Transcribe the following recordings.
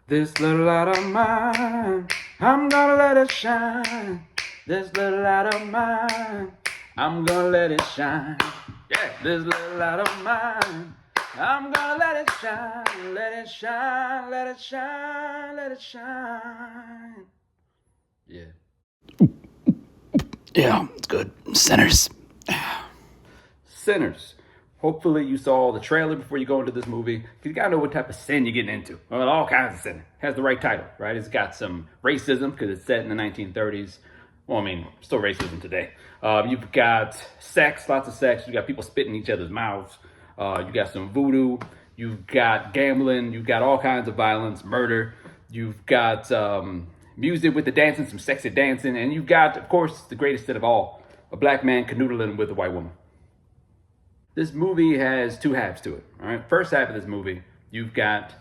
This little light of mine, I'm gonna let it shine. This little light of mine, I'm gonna let it shine. Yeah, this little light of mine, I'm gonna let it shine, let it shine, let it shine, let it shine. Yeah. Yeah, it's good. Sinners. Sinners. Hopefully you saw the trailer before you go into this movie, because you gotta know what type of sin you're getting into. Well, all kinds of sin. It has the right title, right? It's got some racism, because it's set in the 1930s. Well, I mean, still racism today. You've got sex, lots of sex. You've got people spitting in each other's mouths. You've got some voodoo. You've got gambling. You've got all kinds of violence, murder. You've got music with the dancing, some sexy dancing. And you've got, of course, the greatest sin of all, a black man canoodling with a white woman. This movie has two halves to it. All right, first half of this movie, you've got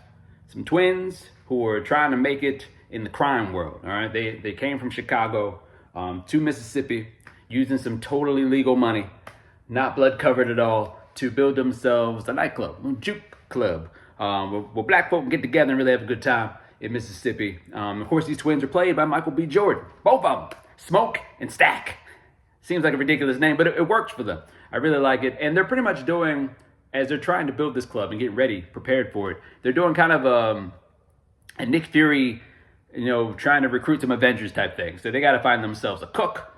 some twins who are trying to make it in the crime world. All right, they came from Chicago to Mississippi using some totally legal money, not blood covered at all, to build themselves a nightclub, a juke club, where black folk can get together and really have a good time in Mississippi. Of course, these twins are played by Michael B. Jordan, both of them, Smoke and Stack. Seems like a ridiculous name, but it works for them. I really like it. And they're pretty much doing, as they're trying to build this club and get ready, prepared for it, they're doing kind of a Nick Fury, trying to recruit some Avengers type thing. So they got to find themselves a cook.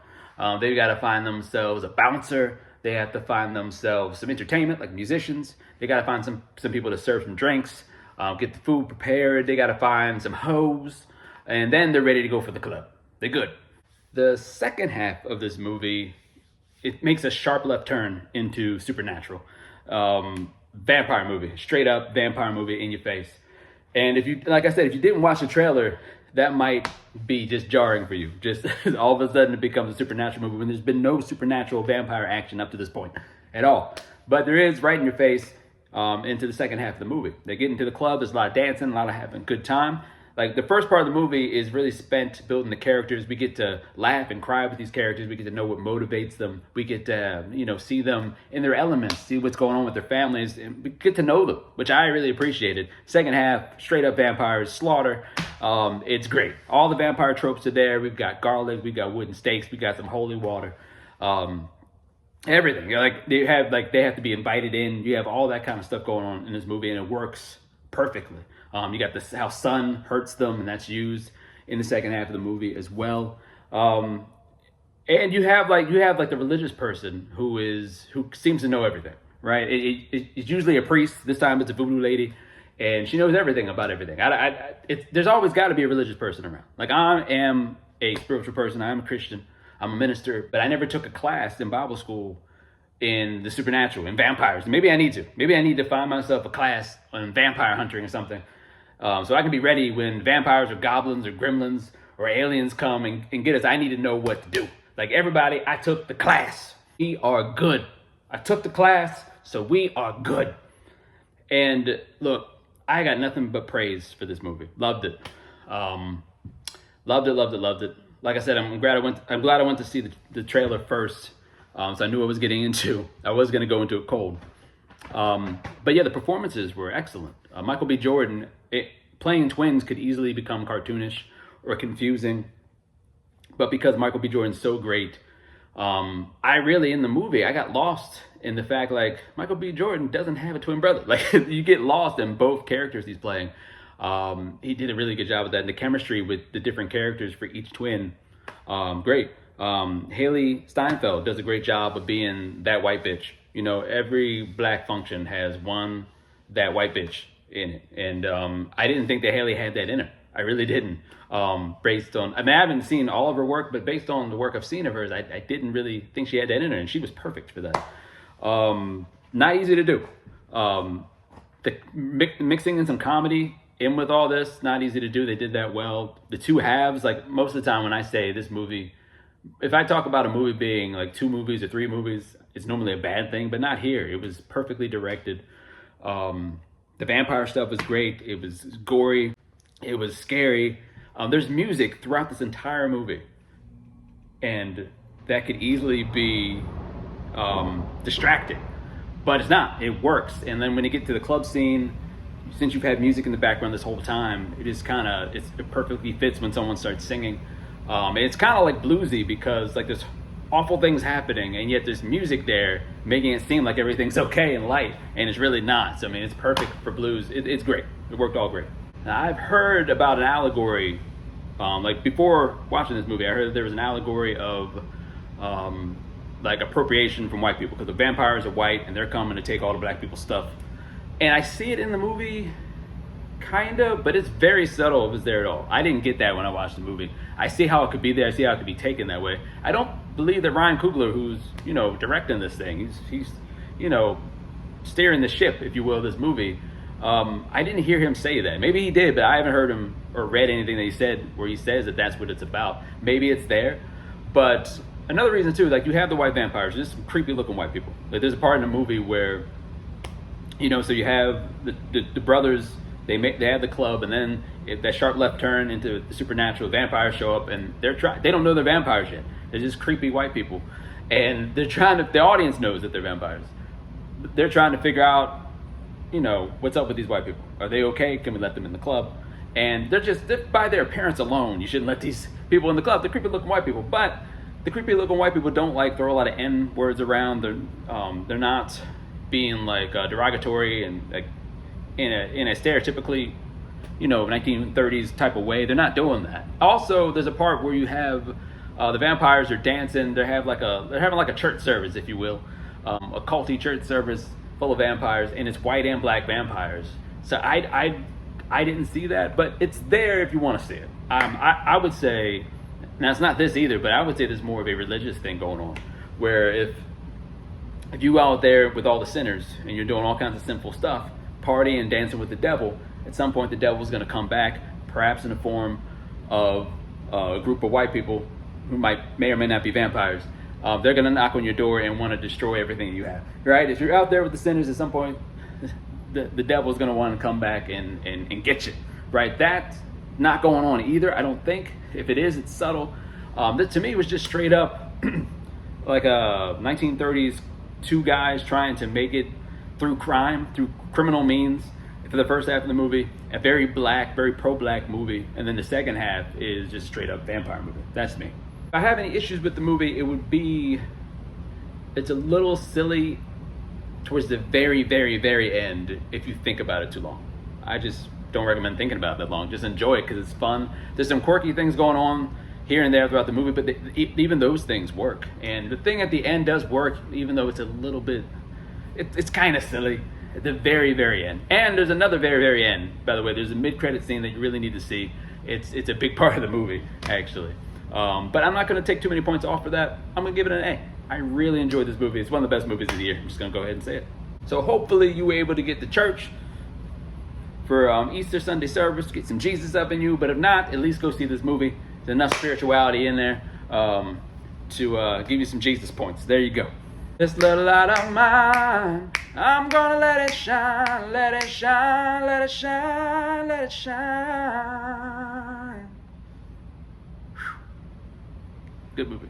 They've got to find themselves a bouncer. They have to find themselves some entertainment, like musicians. They got to find some people to serve some drinks, get the food prepared. They got to find some hoes. And then they're ready to go for the club. They're good. The second half of this movie, it makes a sharp left turn into supernatural. Vampire movie, straight up vampire movie in your face. And if you, like I said, if you didn't watch the trailer, that might be just jarring for you. Just all of a sudden it becomes a supernatural movie when there's been no supernatural vampire action up to this point at all. But there is right in your face into the second half of the movie. They get into the club, there's a lot of dancing, a lot of having a good time. Like, the first part of the movie is really spent building the characters. We get to laugh and cry with these characters. We get to know what motivates them. We get to, see them in their elements, see what's going on with their families, and we get to know them, which I really appreciated. Second half, straight up vampires, slaughter. It's great. All the vampire tropes are there. We've got garlic, we've got wooden stakes, we got some holy water. Everything. They have to be invited in. You have all that kind of stuff going on in this movie, and it works perfectly. You got this how sun hurts them, and that's used in the second half of the movie as well. And you have the religious person who seems to know everything, right? It's usually a priest. This time it's a voodoo lady, and she knows everything about everything. There's always got to be a religious person around. Like, I am a spiritual person. I am a Christian. I'm a minister, but I never took a class in Bible school in the supernatural, in vampires. Maybe I need to. Maybe I need to find myself a class on vampire hunting or something. So I can be ready when vampires or goblins or gremlins or aliens come and get us. I need to know what to do. Like, everybody, I took the class. We are good. I took the class, so we are good. And look, I got nothing but praise for this movie. Loved it. Loved it. Like I said, I'm glad I went to see the trailer first. So I knew what I was getting into. I was going to go into it cold. But yeah, the performances were excellent. Michael B. Jordan, playing twins could easily become cartoonish or confusing. But because Michael B. Jordan's so great, in the movie, I got lost in the fact, like, Michael B. Jordan doesn't have a twin brother. Like, you get lost in both characters he's playing. He did a really good job with that. And the chemistry with the different characters for each twin, great. Haley Steinfeld does a great job of being that white bitch. Every black function has one that white bitch in it. And I didn't think that Haley had that in her. I really didn't. Based on, I haven't seen all of her work, but based on the work I've seen of hers, I didn't really think she had that in her, and she was perfect for that. Not easy to do. Mixing in some comedy in with all this, not easy to do. They did that well. The two halves, like, most of the time when I say this movie, if I talk about a movie being like two movies or three movies, it's normally a bad thing, but not here. It was perfectly directed. The vampire stuff was great. It was gory. It was scary. There's music throughout this entire movie, and that could easily be distracting, but it's not. It works. And then when you get to the club scene, since you've had music in the background this whole time, it perfectly fits when someone starts singing. And it's kind of like bluesy because like there's awful things happening, and yet there's music there making it seem like everything's okay and light, and it's really not. So I mean, it's perfect for blues. It's great. It worked all great. Now, I've heard about an allegory, like before watching this movie, I heard that there was an allegory of like appropriation from white people because the vampires are white and they're coming to take all the black people's stuff. And I see it in the movie, kind of, but it's very subtle if it's there at all. I didn't get that when I watched the movie. I see how it could be there. I see how it could be taken that way. I don't believe that Ryan Coogler, who's, directing this thing, he's steering the ship, if you will, this movie. I didn't hear him say that. Maybe he did, but I haven't heard him or read anything that he said where he says that that's what it's about. Maybe it's there. But another reason, too, like you have the white vampires. There's some creepy looking white people. Like there's a part in the movie where, so you have the brothers. They have the club, and then if that sharp left turn into the supernatural, vampires show up, and they don't know they're vampires yet. They're just creepy white people, and the audience knows that they're vampires. They're trying to figure out, what's up with these white people. Are they okay? Can we let them in the club? And they're by their appearance alone, you shouldn't let these people in the club. They're creepy looking white people, but the creepy looking white people don't like throw a lot of N words around. They're not being like derogatory and like in a stereotypically 1930s type of way. They're not doing that. Also, there's a part where you have the vampires are dancing. They're having like a church service, if you will, a culty church service full of vampires, and it's white and black vampires. So I didn't see that, but it's there if you want to see it. I would say, now it's not this either, but I would say there's more of a religious thing going on, where if you go out there with all the sinners and you're doing all kinds of sinful stuff, partying and dancing with the devil, at some point the devil's going to come back, perhaps in the form of a group of white people who may or may not be vampires. They're going to knock on your door and want to destroy everything you have, right? If you're out there with the sinners, at some point the devil's going to want to come back and get you, right? That's not going on either, I don't think. If it is, it's subtle. That to me was just straight up like a 1930s two guys trying to make it through criminal means for the first half of the movie, a very pro-black movie, and then the second half is just straight up vampire movie. That's me. If I have any issues with the movie, it would be it's a little silly towards the very, very, very end if you think about it too long. I just don't recommend thinking about it that long. Just enjoy it because it's fun. There's some quirky things going on here and there throughout the movie, but even those things work. And the thing at the end does work, even though it's a little bit, it's kind of silly at the very, very end. And there's another very, very end, by the way. There's a mid-credit scene that you really need to see. It's a big part of the movie, actually. But I'm not going to take too many points off for that. I'm going to give it an A. I really enjoyed this movie. It's one of the best movies of the year. I'm just going to go ahead and say it. So hopefully you were able to get to church for Easter Sunday service, get some Jesus up in you. But if not, at least go see this movie. There's enough spirituality in there to give you some Jesus points. There you go. This little light of mine, I'm gonna let it shine, let it shine, let it shine, let it shine. Whew. Good movie.